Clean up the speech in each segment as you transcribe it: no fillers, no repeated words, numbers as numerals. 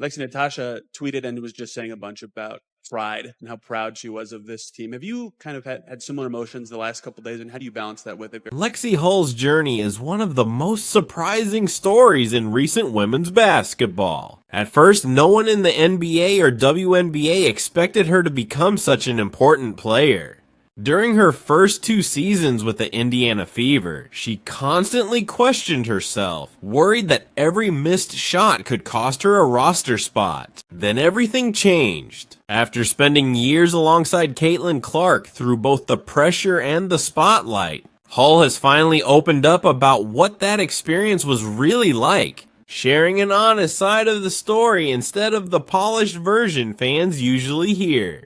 Lexi Natasha tweeted and was just saying a bunch about pride and how proud she was of this team. Have you kind of had similar emotions the last couple of days, and how do you balance that with it? Lexie Hull's journey is one of the most surprising stories in recent women's basketball. At first, no one in the NBA or WNBA expected her to become such an important player. During her first 2 seasons with the Indiana Fever, she constantly questioned herself, worried that every missed shot could cost her a roster spot. Then everything changed. After spending years alongside Caitlin Clark through both the pressure and the spotlight, Hull has finally opened up about what that experience was really like, sharing an honest side of the story instead of the polished version fans usually hear.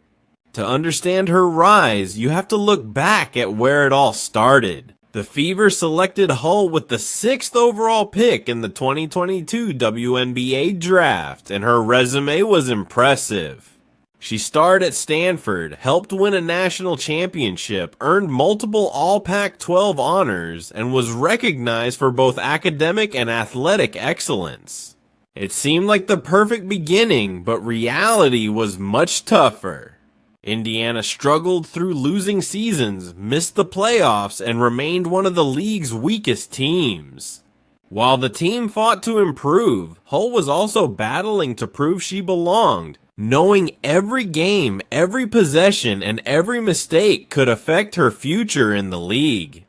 To understand her rise, you have to look back at where it all started. The Fever selected Hull with the 6th overall pick in the 2022 WNBA draft, and her resume was impressive. She starred at Stanford, helped win a national championship, earned multiple All-Pac-12 honors, and was recognized for both academic and athletic excellence. It seemed like the perfect beginning, but reality was much tougher. Indiana struggled through losing seasons, missed the playoffs, and remained one of the league's weakest teams. While the team fought to improve, Hull was also battling to prove she belonged, knowing every game, every possession, and every mistake could affect her future in the league.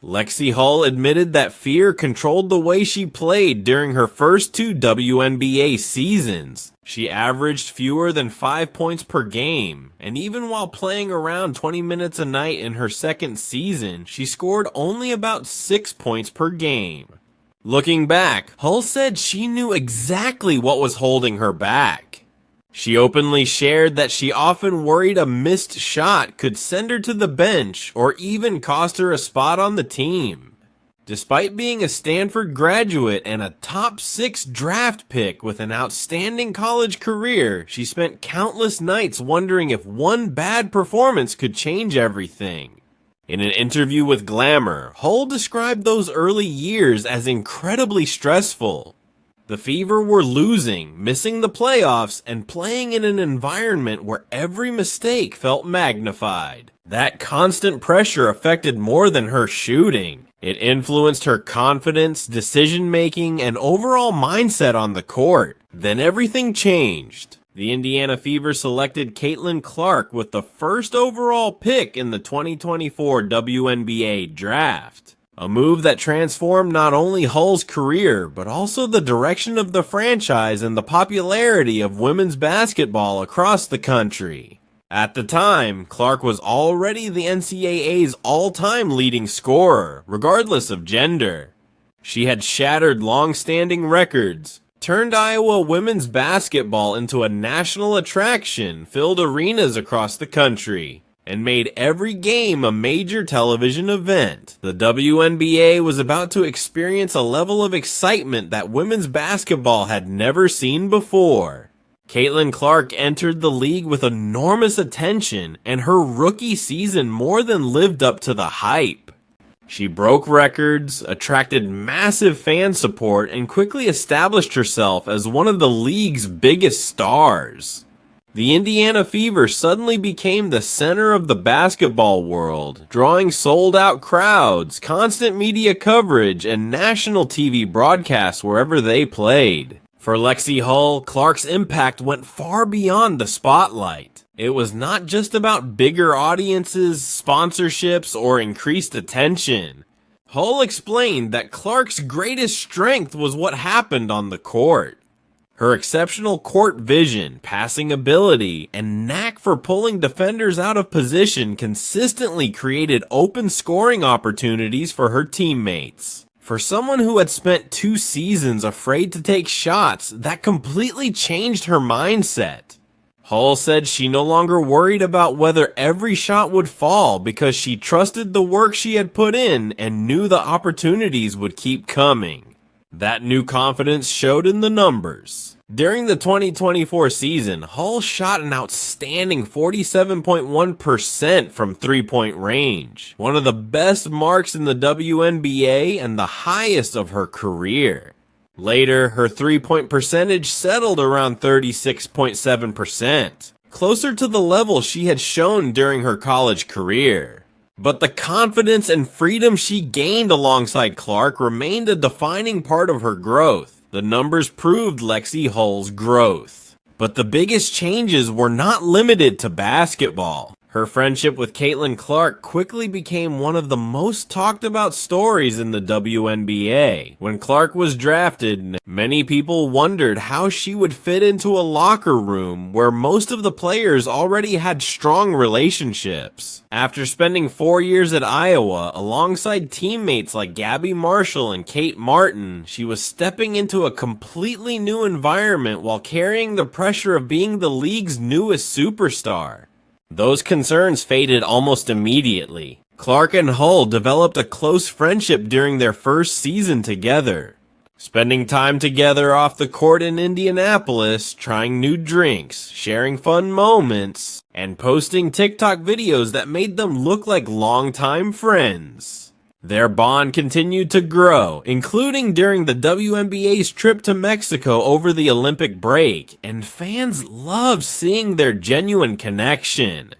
Lexie Hull admitted that fear controlled the way she played during her first 2 WNBA seasons. She averaged fewer than 5 points per game, and even while playing around 20 minutes a night in her second season, she scored only about 6 points per game. Looking back, Hull said she knew exactly what was holding her back. She openly shared that she often worried a missed shot could send her to the bench or even cost her a spot on the team. Despite being a Stanford graduate and a top 6 draft pick with an outstanding college career, she spent countless nights wondering if one bad performance could change everything. In an interview with Glamour, Hull described those early years as incredibly stressful. The Fever were losing, missing the playoffs, and playing in an environment where every mistake felt magnified. That constant pressure affected more than her shooting. It influenced her confidence, decision-making, and overall mindset on the court. Then everything changed. The Indiana Fever selected Caitlin Clark with the 1st overall pick in the 2024 WNBA draft. A move that transformed not only Hull's career, but also the direction of the franchise and the popularity of women's basketball across the country. At the time, Clark was already the NCAA's all-time leading scorer, regardless of gender. She had shattered long-standing records, turned Iowa women's basketball into a national attraction, filled arenas across the country, and made every game a major television event. The WNBA was about to experience a level of excitement that women's basketball had never seen before. Caitlin Clark entered the league with enormous attention, and her rookie season more than lived up to the hype. She broke records, attracted massive fan support, and quickly established herself as one of the league's biggest stars. The Indiana Fever suddenly became the center of the basketball world, drawing sold-out crowds, constant media coverage, and national TV broadcasts wherever they played. For Lexie Hull, Clark's impact went far beyond the spotlight. It was not just about bigger audiences, sponsorships, or increased attention. Hull explained that Clark's greatest strength was what happened on the court. Her exceptional court vision, passing ability, and knack for pulling defenders out of position consistently created open scoring opportunities for her teammates. For someone who had spent 2 seasons afraid to take shots, that completely changed her mindset. Hull said she no longer worried about whether every shot would fall because she trusted the work she had put in and knew the opportunities would keep coming. That new confidence showed in the numbers. During the 2024 season, Hull shot an outstanding 47.1% from three-point range, one of the best marks in the WNBA and the highest of her career. Later, her three-point percentage settled around 36.7%, closer to the level she had shown during her college career. But the confidence and freedom she gained alongside Clark remained a defining part of her growth. The numbers proved Lexie Hull's growth. But the biggest changes were not limited to basketball. Her friendship with Caitlin Clark quickly became one of the most talked about stories in the WNBA. When Clark was drafted, many people wondered how she would fit into a locker room where most of the players already had strong relationships. After spending 4 years at Iowa alongside teammates like Gabby Marshall and Kate Martin, she was stepping into a completely new environment while carrying the pressure of being the league's newest superstar. Those concerns faded almost immediately. Clark and Hull developed a close friendship during their first season together, spending time together off the court in Indianapolis, trying new drinks, sharing fun moments, and posting TikTok videos that made them look like longtime friends. Their bond continued to grow, including during the WNBA's trip to Mexico over the Olympic break, and fans loved seeing their genuine connection.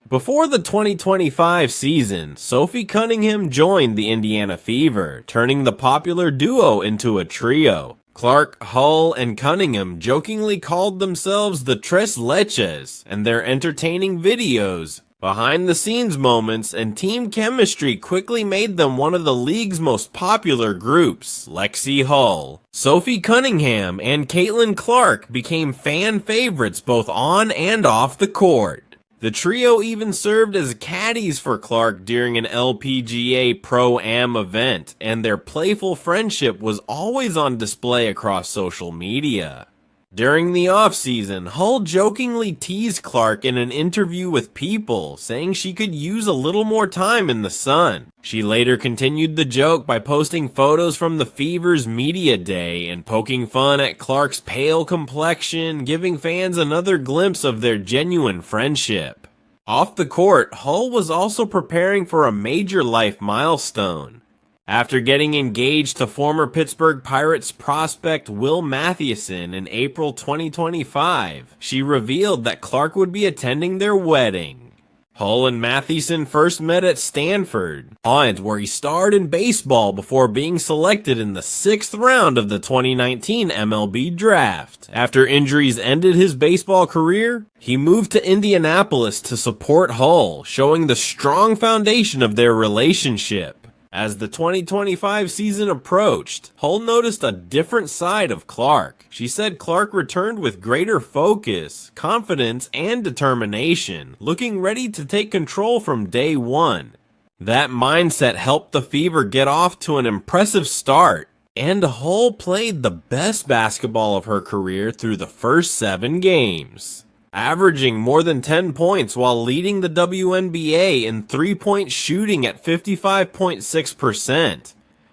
Before the 2025 season, Sophie Cunningham joined the Indiana Fever, turning the popular duo into a trio. Clark, Hull, and Cunningham jokingly called themselves the Tres Leches, and their entertaining videos, behind-the-scenes moments, and team chemistry quickly made them one of the league's most popular groups. Lexie Hull, Sophie Cunningham, and Caitlin Clark became fan favorites both on and off the court. The trio even served as caddies for Clark during an LPGA Pro-Am event, and their playful friendship was always on display across social media. During the offseason, Hull jokingly teased Clark in an interview with People, saying she could use a little more time in the sun. She later continued the joke by posting photos from the Fever's media day and poking fun at Clark's pale complexion, giving fans another glimpse of their genuine friendship. Off the court, Hull was also preparing for a major life milestone. After getting engaged to former Pittsburgh Pirates prospect Will Mathieson in April 2025, she revealed that Clark would be attending their wedding. Hull and Mathieson first met at Stanford, where he starred in baseball before being selected in the 6th round of the 2019 MLB draft. After injuries ended his baseball career, he moved to Indianapolis to support Hull, showing the strong foundation of their relationship. As the 2025 season approached, Hull noticed a different side of Clark. She said Clark returned with greater focus, confidence, and determination, looking ready to take control from day one. That mindset helped the Fever get off to an impressive start, and Hull played the best basketball of her career through the first 7 games, averaging more than 10 points while leading the WNBA in three-point shooting at 55.6%.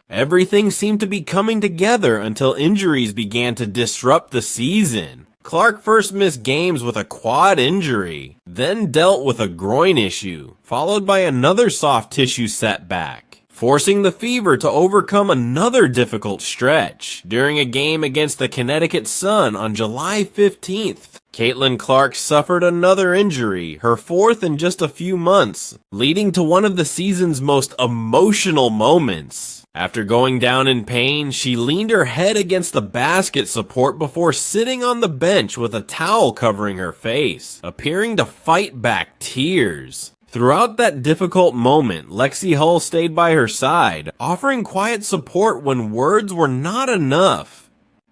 Everything seemed to be coming together until injuries began to disrupt the season. Clark first missed games with a quad injury, then dealt with a groin issue, followed by another soft tissue setback, forcing the Fever to overcome another difficult stretch. During a game against the Connecticut Sun on July 15th, Caitlin Clark suffered another injury, her 4th in just a few months, leading to one of the season's most emotional moments. After going down in pain, she leaned her head against the basket support before sitting on the bench with a towel covering her face, appearing to fight back tears. Throughout that difficult moment, Lexie Hull stayed by her side, offering quiet support when words were not enough.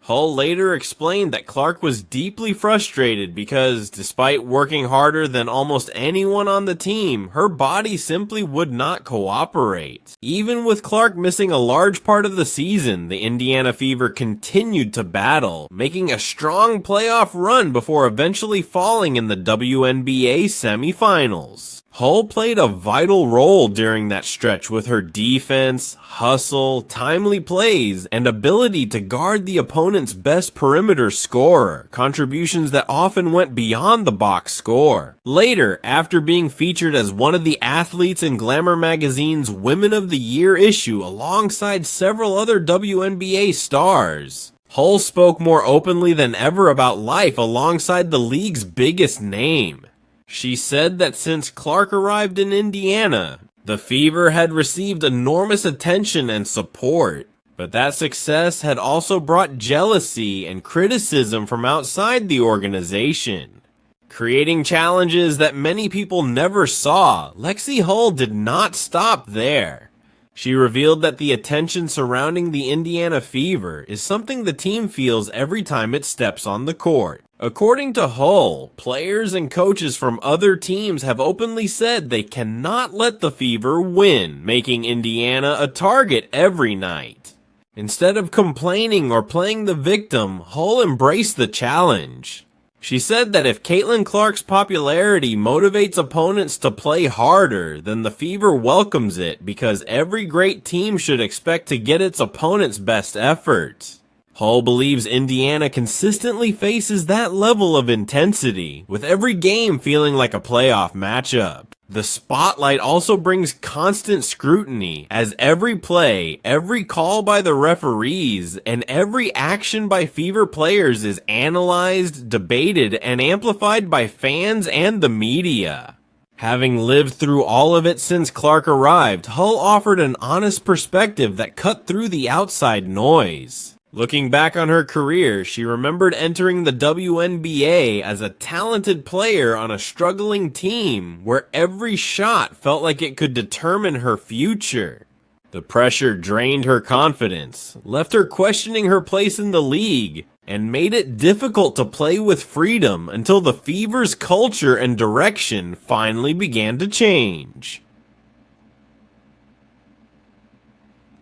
Hull later explained that Clark was deeply frustrated because, despite working harder than almost anyone on the team, her body simply would not cooperate. Even with Clark missing a large part of the season, the Indiana Fever continued to battle, making a strong playoff run before eventually falling in the WNBA semifinals. Hull played a vital role during that stretch with her defense, hustle, timely plays, and ability to guard the opponent's best perimeter scorer, contributions that often went beyond the box score. Later, after being featured as one of the athletes in Glamour magazine's Women of the Year issue alongside several other WNBA stars, Hull spoke more openly than ever about life alongside the league's biggest name. She said that since Clark arrived in Indiana, the Fever had received enormous attention and support, but that success had also brought jealousy and criticism from outside the organization. Creating challenges that many people never saw, Lexie Hull did not stop there. She revealed that the attention surrounding the Indiana Fever is something the team feels every time it steps on the court. According to Hull, players and coaches from other teams have openly said they cannot let the Fever win, making Indiana a target every night. Instead of complaining or playing the victim, Hull embraced the challenge. She said that if Caitlin Clark's popularity motivates opponents to play harder, then the Fever welcomes it because every great team should expect to get its opponent's best effort. Hull believes Indiana consistently faces that level of intensity, with every game feeling like a playoff matchup. The spotlight also brings constant scrutiny, as every play, every call by the referees, and every action by Fever players is analyzed, debated, and amplified by fans and the media. Having lived through all of it since Clark arrived, Hull offered an honest perspective that cut through the outside noise. Looking back on her career, she remembered entering the WNBA as a talented player on a struggling team where every shot felt like it could determine her future. The pressure drained her confidence, left her questioning her place in the league, and made it difficult to play with freedom until the Fever's culture and direction finally began to change.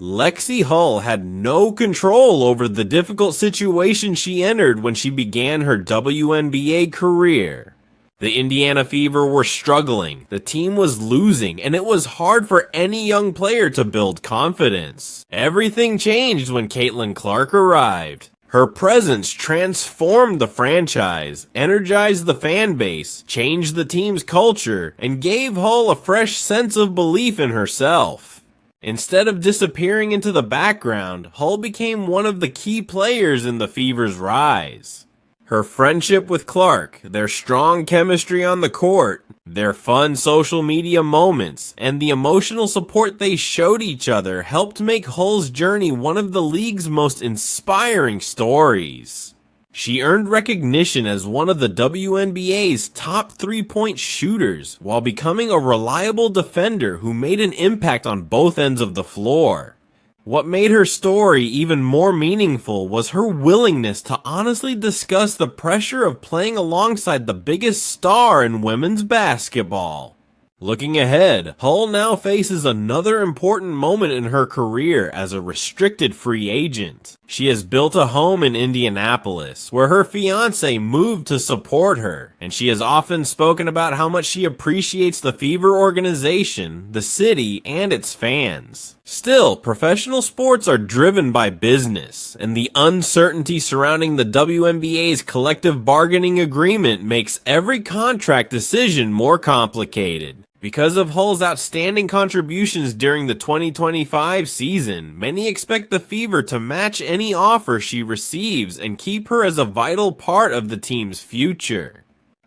Lexie Hull had no control over the difficult situation she entered when she began her WNBA career. The Indiana Fever were struggling, the team was losing, and it was hard for any young player to build confidence. Everything changed when Caitlin Clark arrived. Her presence transformed the franchise, energized the fan base, changed the team's culture, and gave Hull a fresh sense of belief in herself. Instead of disappearing into the background, Hull became one of the key players in the Fever's rise. Her friendship with Clark, their strong chemistry on the court, their fun social media moments, and the emotional support they showed each other helped make Hull's journey one of the league's most inspiring stories. She earned recognition as one of the WNBA's top three-point shooters while becoming a reliable defender who made an impact on both ends of the floor. What made her story even more meaningful was her willingness to honestly discuss the pressure of playing alongside the biggest star in women's basketball. Looking ahead, Hull now faces another important moment in her career as a restricted free agent. She has built a home in Indianapolis, where her fiancé moved to support her, and she has often spoken about how much she appreciates the Fever organization, the city, and its fans. Still, professional sports are driven by business, and the uncertainty surrounding the WNBA's collective bargaining agreement makes every contract decision more complicated. Because of Hull's outstanding contributions during the 2025 season, many expect the Fever to match any offer she receives and keep her as a vital part of the team's future.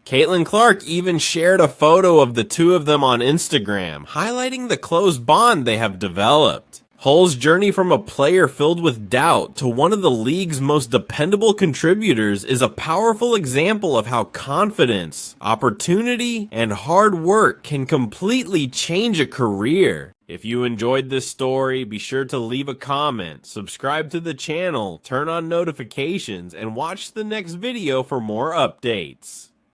Caitlin Clark even shared a photo of the two of them on Instagram, highlighting the close bond they have developed. Hull's journey from a player filled with doubt to one of the league's most dependable contributors is a powerful example of how confidence, opportunity, and hard work can completely change a career. If you enjoyed this story, be sure to leave a comment, subscribe to the channel, turn on notifications, and watch the next video for more updates.